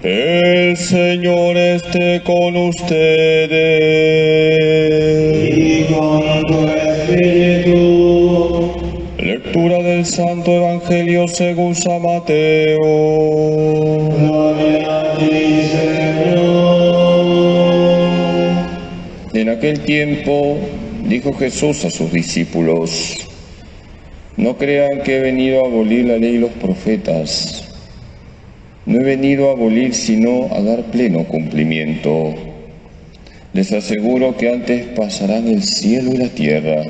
El Señor esté con ustedes. Y con tu espíritu. Lectura del Santo Evangelio según San Mateo. Gloria a ti, Señor. En aquel tiempo dijo Jesús a sus discípulos: no crean que he venido a abolir la ley y los profetas. No he venido a abolir, sino a dar pleno cumplimiento. Les aseguro que antes pasarán el cielo y la tierra,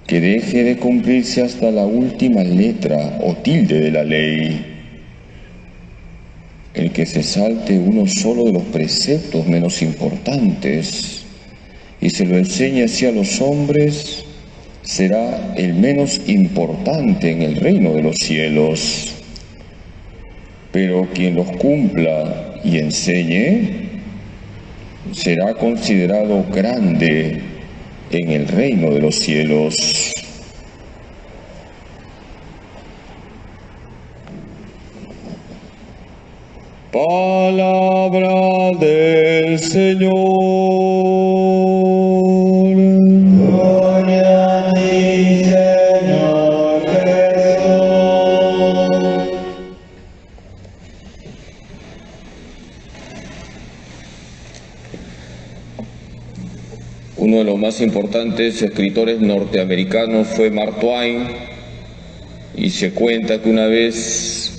que deje de cumplirse hasta la última letra o tilde de la ley. El que se salte uno solo de los preceptos menos importantes y se lo enseñe así a los hombres, será el menos importante en el reino de los cielos. Pero quien los cumpla y enseñe, será considerado grande en el reino de los cielos. Palabra del Señor. Gloria a ti, Señor Jesús. Uno de los más importantes escritores norteamericanos fue Mark Twain, y se cuenta que una vez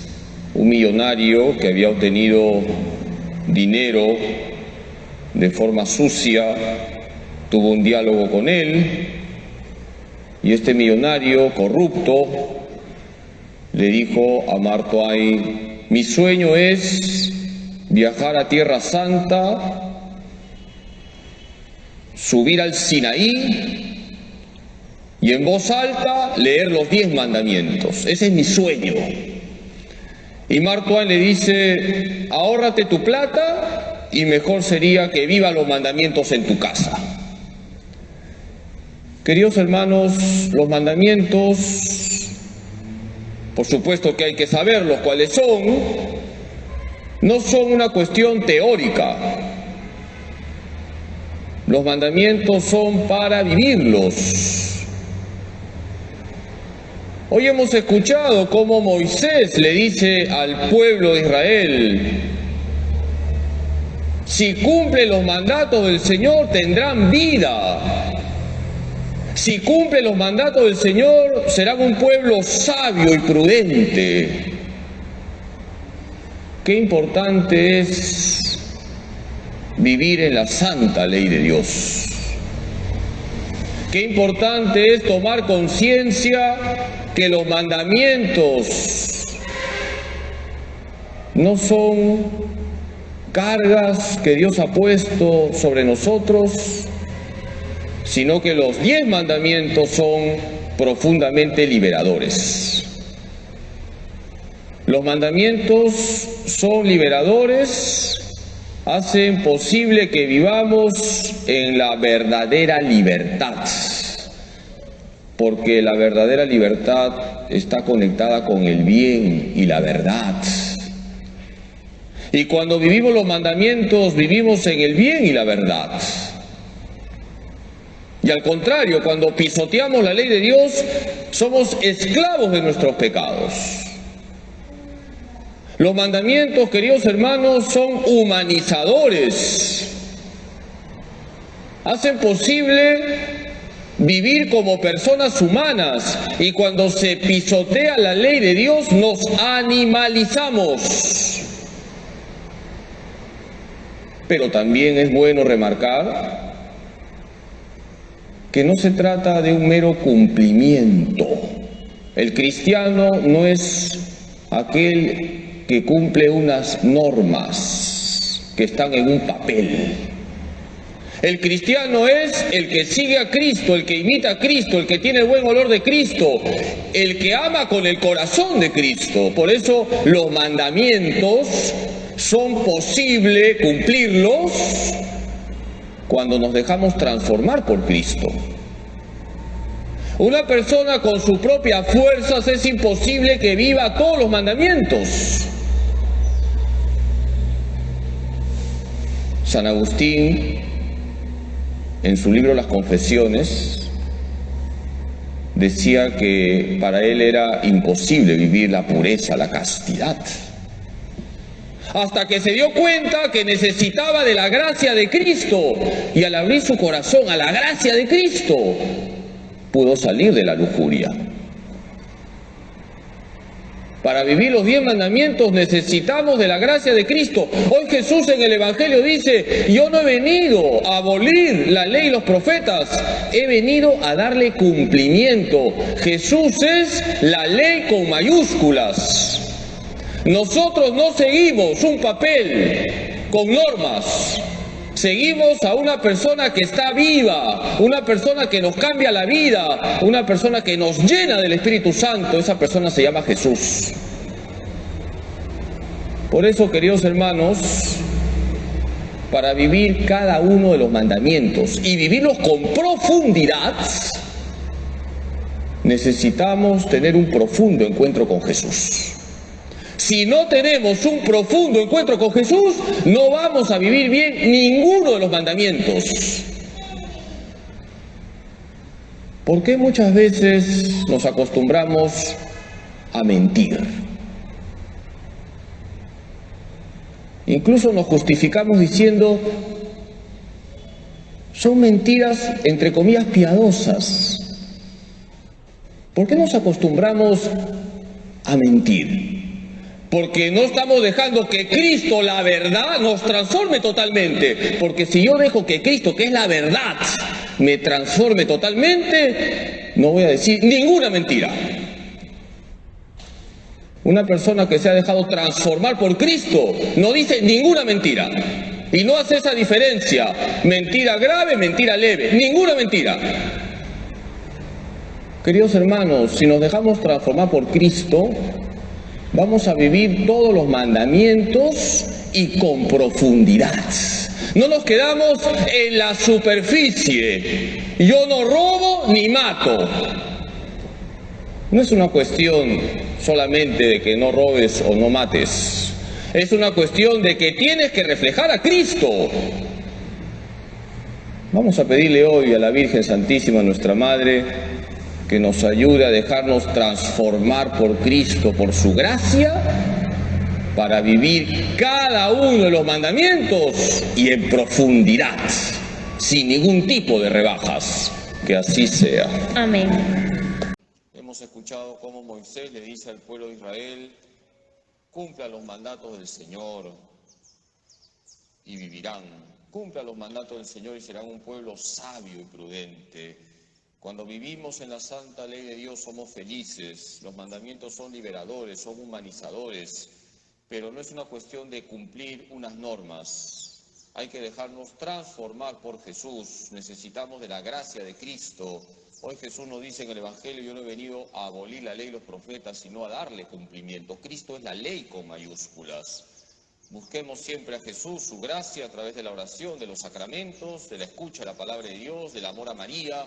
un millonario que había obtenido dinero de forma sucia tuvo un diálogo con él, y este millonario corrupto le dijo a Mark Twain: mi sueño es viajar a Tierra Santa, subir al Sinaí y en voz alta leer los 10 mandamientos. Ese es mi sueño. Y Mark Twain le dice: ahórrate tu plata y mejor sería que viva los mandamientos en tu casa. Queridos hermanos, los mandamientos, por supuesto que hay que saberlos cuáles son, no son una cuestión teórica. Los mandamientos son para vivirlos. Hoy hemos escuchado cómo Moisés le dice al pueblo de Israel: si cumplen los mandatos del Señor tendrán vida. Si cumplen los mandatos del Señor serán un pueblo sabio y prudente. Qué importante es vivir en la santa ley de Dios. Qué importante es tomar conciencia que los mandamientos no son cargas que Dios ha puesto sobre nosotros, sino que los 10 mandamientos son profundamente liberadores. Los mandamientos son liberadores, hacen posible que vivamos en la verdadera libertad, porque la verdadera libertad está conectada con el bien y la verdad. Y cuando vivimos los mandamientos, vivimos en el bien y la verdad. Y al contrario, cuando pisoteamos la ley de Dios, somos esclavos de nuestros pecados. Los mandamientos, queridos hermanos, son humanizadores. Hacen posible vivir como personas humanas, y cuando se pisotea la ley de Dios nos animalizamos. Pero también es bueno remarcar que no se trata de un mero cumplimiento. El cristiano no es aquel que cumple unas normas que están en un papel. El cristiano es el que sigue a Cristo, el que imita a Cristo, el que tiene el buen olor de Cristo, el que ama con el corazón de Cristo. Por eso los mandamientos son posible cumplirlos cuando nos dejamos transformar por Cristo. Una persona con sus propias fuerzas es imposible que viva todos los mandamientos. San Agustín, en su libro Las Confesiones, decía que para él era imposible vivir la pureza, la castidad. Hasta que se dio cuenta que necesitaba de la gracia de Cristo, y al abrir su corazón a la gracia de Cristo, pudo salir de la lujuria. Para vivir los 10 mandamientos necesitamos de la gracia de Cristo. Hoy Jesús en el Evangelio dice: yo no he venido a abolir la ley y los profetas, he venido a darle cumplimiento. Jesús es la ley con mayúsculas. Nosotros no seguimos un papel con normas. Seguimos a una persona que está viva, una persona que nos cambia la vida, una persona que nos llena del Espíritu Santo. Esa persona se llama Jesús. Por eso, queridos hermanos, para vivir cada uno de los mandamientos y vivirlos con profundidad, necesitamos tener un profundo encuentro con Jesús. Si no tenemos un profundo encuentro con Jesús, no vamos a vivir bien ninguno de los mandamientos. ¿Por qué muchas veces nos acostumbramos a mentir? Incluso nos justificamos diciendo: son mentiras entre comillas piadosas. ¿Por qué nos acostumbramos a mentir? Porque no estamos dejando que Cristo, la verdad, nos transforme totalmente. Porque si yo dejo que Cristo, que es la verdad, me transforme totalmente, no voy a decir ninguna mentira. Una persona que se ha dejado transformar por Cristo no dice ninguna mentira. Y no hace esa diferencia: mentira grave, mentira leve, ninguna mentira. Queridos hermanos, si nos dejamos transformar por Cristo, vamos a vivir todos los mandamientos y con profundidad. No nos quedamos en la superficie. Yo no robo ni mato. No es una cuestión solamente de que no robes o no mates. Es una cuestión de que tienes que reflejar a Cristo. Vamos a pedirle hoy a la Virgen Santísima, nuestra Madre, que nos ayude a dejarnos transformar por Cristo, por su gracia, para vivir cada uno de los mandamientos y en profundidad, sin ningún tipo de rebajas. Que así sea. Amén. Hemos escuchado cómo Moisés le dice al pueblo de Israel: cumpla los mandatos del Señor y vivirán. Cumpla los mandatos del Señor y serán un pueblo sabio y prudente. Cuando vivimos en la santa ley de Dios somos felices. Los mandamientos son liberadores, son humanizadores, pero no es una cuestión de cumplir unas normas. Hay que dejarnos transformar por Jesús. Necesitamos de la gracia de Cristo. Hoy Jesús nos dice en el Evangelio: yo no he venido a abolir la ley y los profetas, sino a darle cumplimiento. Cristo es la ley con mayúsculas. Busquemos siempre a Jesús, su gracia, a través de la oración, de los sacramentos, de la escucha de la palabra de Dios, del amor a María,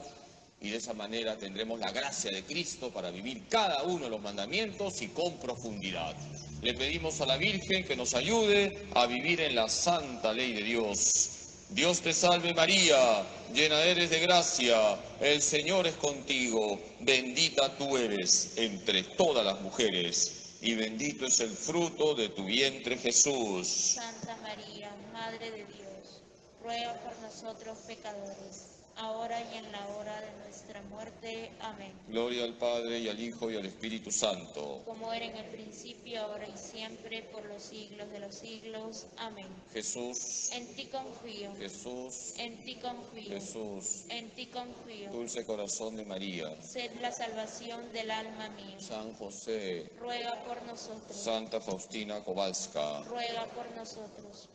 y de esa manera tendremos la gracia de Cristo para vivir cada uno de los mandamientos y con profundidad. Le pedimos a la Virgen que nos ayude a vivir en la santa ley de Dios. Dios te salve María, llena eres de gracia, el Señor es contigo, bendita tú eres entre todas las mujeres, y bendito es el fruto de tu vientre Jesús. Santa María, Madre de Dios, ruega por nosotros pecadores, ahora y en la hora de nuestra muerte. Amén. Gloria al Padre, y al Hijo, y al Espíritu Santo. Como era en el principio, ahora y siempre, por los siglos de los siglos. Amén. Jesús, En ti confío, Jesús, en ti confío, Jesús, en ti confío. dulce corazón de María, Sed la salvación del alma mía. San José, Ruega por nosotros, Santa Faustina Kowalska, ruega por nosotros.